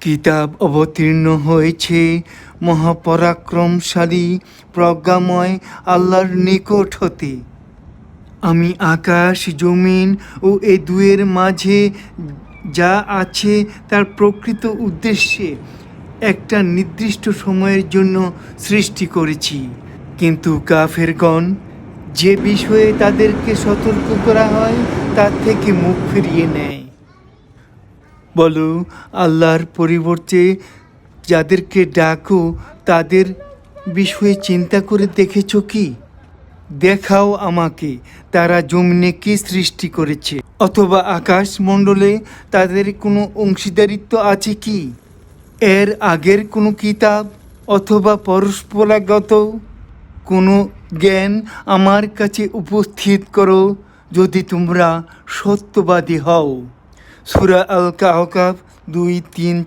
কিতাব অবতীর্ণ হয়েছে মহাপরাক্রমশালী প্রজ্ঞাময় আল্লাহর নিকট হতে। আমি আকাশ জমিন ও এ দুয়ের মাঝে যা আছে তার প্রকৃত উদ্দেশ্যে একটা নির্দিষ্ট সময়ের জন্য সৃষ্টি করেছি। কিন্তু কাফেরগণ যে বিষয়ে তাদেরকে সতর্ক করা হয় তার থেকে মুখ ফিরিয়ে নেয়। বলো, আল্লাহর পরিবর্তে যাদেরকে ডাকো তাদের বিষয়ে চিন্তা করে দেখেছ কি? দেখাও আমাকে তারা জমিনে কি সৃষ্টি করেছে, অথবা আকাশমণ্ডলে তাদের কোনো অংশীদারিত্ব আছে কি? এর আগের কোনো কিতাব অথবা পরস্পরাগত কোনো জ্ঞান আমার কাছে উপস্থিত করো যদি তোমরা সত্যবাদী হও। সূরা আল কাহফ 2-3